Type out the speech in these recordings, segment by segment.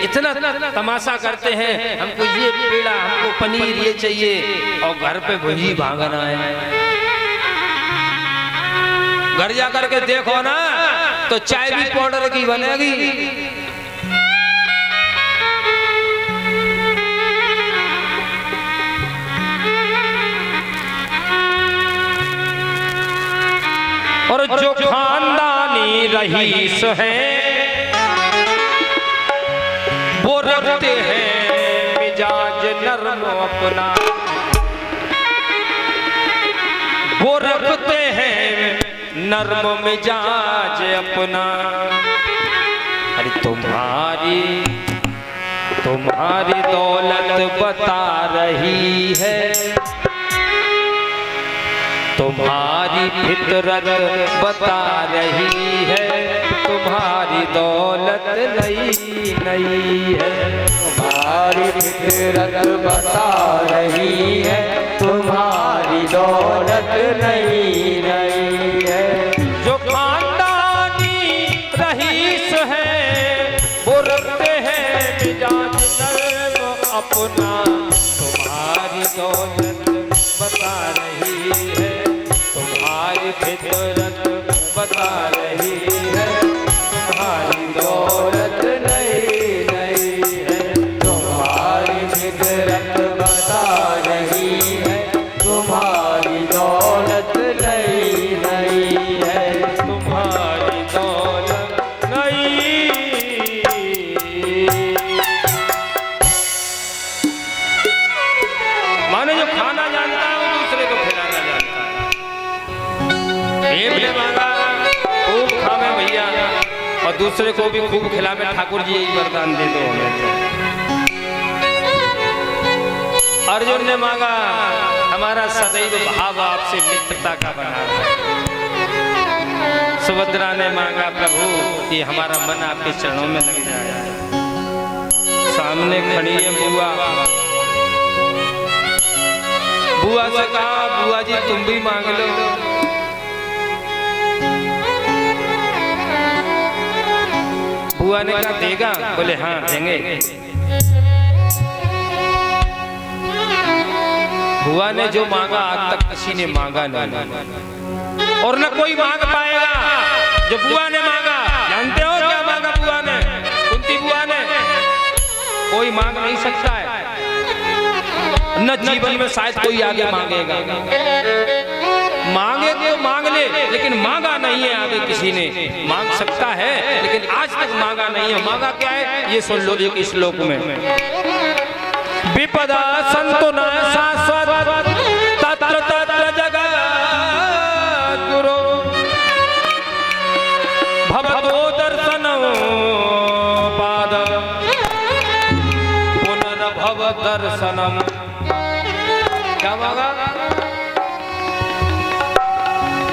इतना तमाशा करते हैं, हमको ये पेड़ा, हमको पनीर ये चाहिए, और घर पे वही भागना है। घर जा करके देखो ना तो चाय भी पाउडर की बनेगी। और जो खानदानी रईस है वो रखते हैं मिजाज नर्म अपना, वो रखते हैं नर्म मिजाज अपना। अरे तुम्हारी दौलत बता रही है, तुम्हारी फितरत बता रही है, तुम्हारी दौलत नई नई है। तुम्हारी फितरत बता रही है, तुम्हारी दौलत नई नई है। जो खानदानी रईस है वो रखते हैं मिजाज नर्म अपना, तुम्हारी दौलत बता रही है, तुम्हारी फितरत बता रही है, तुम्हारी दौलत नई नई है। तुम्हारी फितरत बता रही है, तुम्हारी दौलत नई नई है। तुम्हारी दौलत नई। माने जो खाना जानता है वो दूसरे को खिलाना जानता है। एक ने मांगा खूब खावे भैया, और दूसरे को भी खूब खिलावे, ठाकुर जी यही वरदान दे दो हमें। अर्जुन ने मांगा हमारा सदैव भाव आपसे मित्रता का बना रहे। सुभद्रा ने मांगा प्रभु कि हमारा मन आपके चरणों में लग जाए। सामने खड़ी है बुआ, बुआ से कहा बुआ जी तुम भी मांग लो। बुआ ने कहा देगा? बोले हाँ देंगे। बुआ ने जो मांगा आज तक किसी ने मांगा नहीं, और न कोई मांग पाएगा जो बुआ ने मांगा। जानते हो क्या मांगा बुआ ने, कुंती बुआ ने? कोई मांग नहीं सकता है, न जीवन में शायद कोई आगे मांगेगा। मांगे तो मांग ले, लेकिन मांगा नहीं है आगे किसी ने। मांग सकता है लेकिन आज तक मांगा नहीं है। मांगा क्या है ये सुन लो एक श्लोक में, विपदा संतो न शाश्वत तत्र तत्र जगद्गुरो भवतो दर्शनो पाद पुनर्भव दर्शनम। क्या मांगा?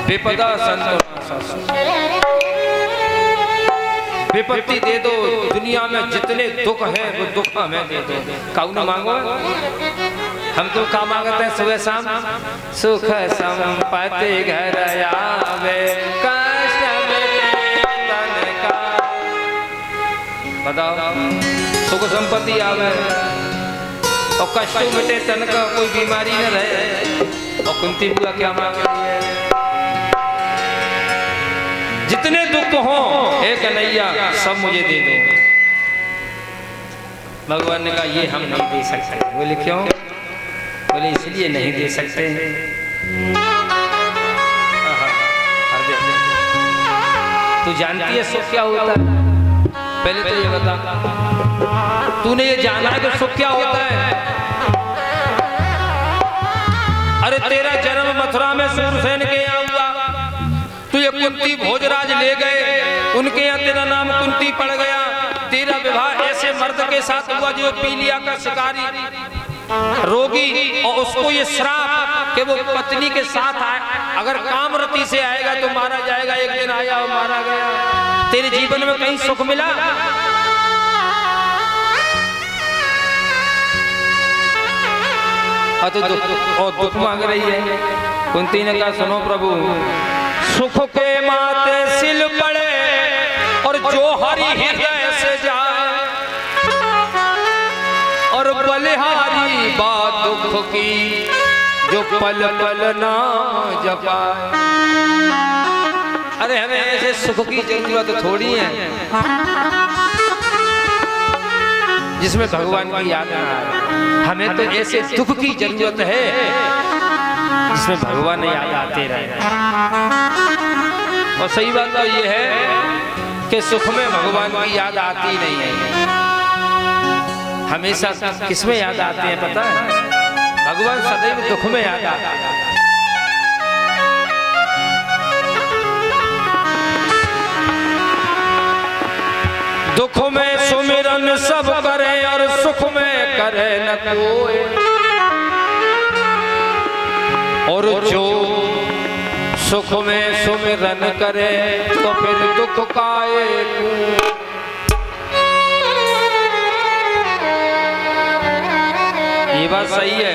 विपदा संतो न शाश्वत, विपत्ति दे दो। दुनिया में जितने दुख है वो दुख हमें दे दो। काऊ न मांगो। हम तो क्या मांगते हैं सुबह शाम? सुख संपत्ति घर आवे, कष्ट मिटे तन का। बताओ, सुख संपत्ति आवे और कष्ट मिटे तन का, कोई बीमारी न रहे। और कुंती बुआ क्या मांग रही है? जितने दुख हो हे कन्हैया सब मुझे दे दो। भगवान ने कहा ये हम नहीं दे सकते। बोले क्यों? बोले इसलिए नहीं दे सकते, तू जानती है सुख क्या होता है? पहले तो ये बता, तूने ये जाना है कि सुख क्या होता है? अरे तेरा जन्म मथुरा में सूरसेन के यहाँ हुआ, तुझे कुंती भोजराज ले गए, उनके यहाँ तेरा नाम कुंती पड़ गया। तेरा विवाह ऐसे मर्द के साथ हुआ जो पीलिया का शिकारी, रोगी, और उसको ये श्राप कि वो पत्नी के साथ आए, अगर कामरती से आएगा तो मारा जाएगा। एक दिन आया और मारा गया। तेरे जीवन में कहीं सुख मिला? तो दुख मांग रही है। कुंती ने कहा सुनो प्रभु, सुख के माथे सिल पड़े और जो हरि हृदय से जाए, बलिहारी बात दुख की जो पल पल ना जपाए। अरे हमें ऐसे सुख की जरूरत थोड़ी है जिसमें भगवान की याद ना आए। हमें तो ऐसे दुख की जरूरत है जिसमें भगवान याद आते रहे। और सही बात तो ये है कि सुख में भगवान की याद आती नहीं है। हमेशा किसमें याद आते हैं पता है? भगवान सदैव दुख में याद आते हैं। दुख में सुमिरन सब करे और सुख में करे न कोई। और जो सुख में सुमिरन करे तो फिर दुख काए को। ये बात सही है।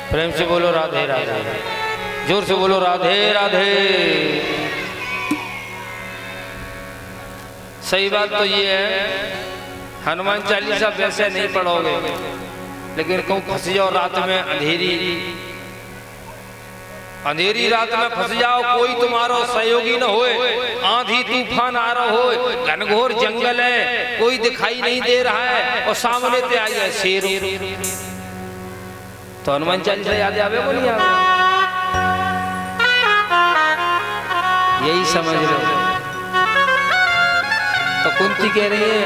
प्रेम से बोलो राधे राधे, जोर से बोलो राधे राधे। सही बात तो ये है, हनुमान चालीसा वैसे नहीं पढ़ोगे, लेकिन कहूँ फंस जाओ रात में अंधेरी रात में फंस जाओ, कोई तुम्हारा सहयोगी न होए, आंधी तूफान आ रहा हो, घनघोर जंगल है, कोई दिखाई नहीं दे रहा है और सामने से आ जाए शेर, तो हनुमान चालीसा याद आवे को नहीं आवे? यही समझ लो। तो कुंती कह रही है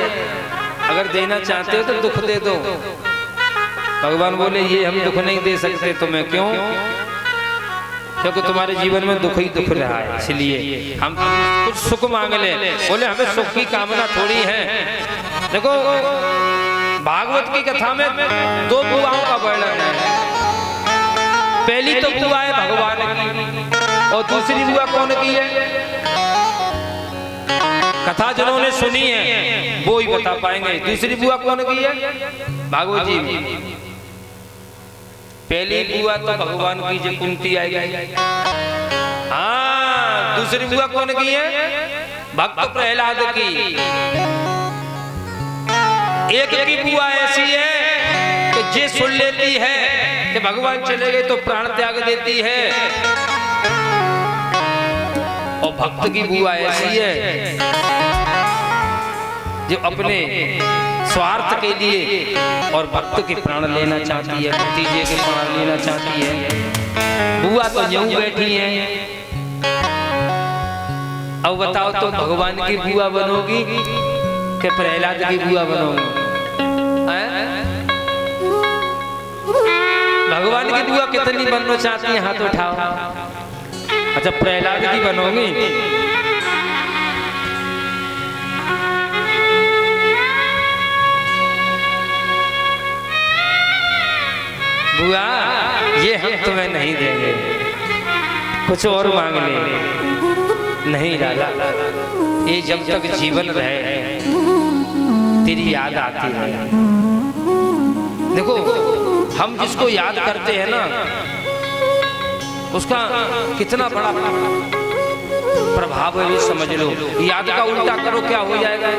अगर देना चाहते हो तो दुख दे दो। भगवान बोले ये हम दुख नहीं दे सकते तुम्हें। क्यों? क्योंकि तुम्हारे जीवन में दुख ही दुख रहा है, इसलिए हम कुछ सुख मांग ले। बोले हमें सुख की कामना थोड़ी है। देखो भागवत की कथा में दो बुआओं का वर्णन है। पहली तो बुआ है भगवान की और दूसरी बुआ कौन की है? कथा जिन्होंने सुनी है वो ही बता पाएंगे। दूसरी बुआ कौन की है? भागवत जी में। पहली बुआ तो भगवान की जो कुंती आई गई। हाँ, दूसरी बुआ कौन की है? भक्त प्रहलाद की। एक की बुआ ऐसी है कि जे सुन लेती है कि भगवान चले गए तो प्राण त्याग देती है, और भक्त की बुआ ऐसी है जो अपने स्वार्थ के लिए और भक्त के प्राण लेना चाहती है, भतीजे के प्राण लेना चाहती है। बुआ तो यूं बैठी है। अब बताओ तो भगवान की बुआ बनोगी कि प्रहलाद की बुआ बनोगी? भगवान की बुआ कितनी बनना चाहती है? हाथ उठाओ। अच्छा, प्रहलाद की बनोगी? बुआ ये हम तुम्हें नहीं देंगे, कुछ और मांग ले। नहीं लाला, ये जब तक जीवन रहे तेरी याद आती है। देखो हम जिसको याद करते हैं ना, उसका कितना बड़ा प्रभाव है ये समझ लो। याद का उल्टा करो क्या हो जाएगा?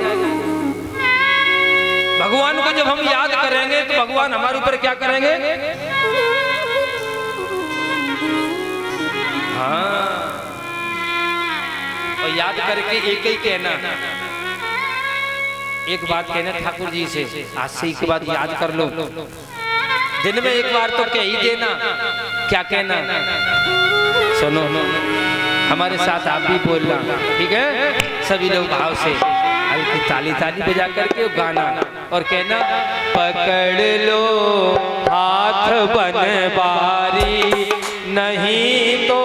भगवान को जब हम याद करेंगे तो भगवान हमारे ऊपर क्या करेंगे? हाँ, और याद करके एक ही कहना, एक बात कहना ठाकुर जी से, आज से एक बात याद कर लो, दिन में एक बार तो कह ही देना। क्या कहना? सुनो, हमारे साथ आप भी बोलना, ठीक है? सभी लोग भाव से हल्की ताली बजा करके गाना और कहना, पकड़ लो हाथ बनवारी नहीं तो